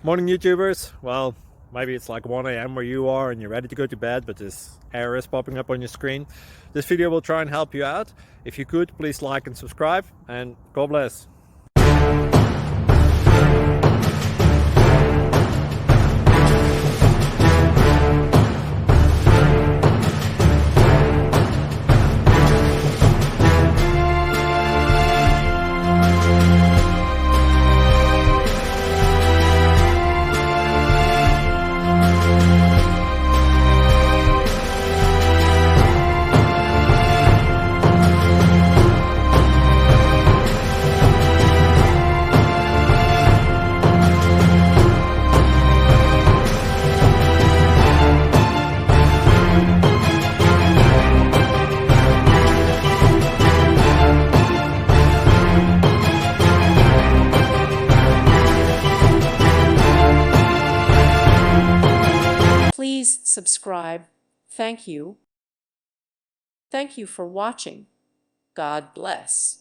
Morning, YouTubers. Well, maybe it's like 1 a.m. where you are and you're ready to go to bed, but this error is popping up on your screen. This video will try and help you out. If you could, please like and subscribe, and God bless. Please subscribe. Thank you. Thank you for watching. God bless.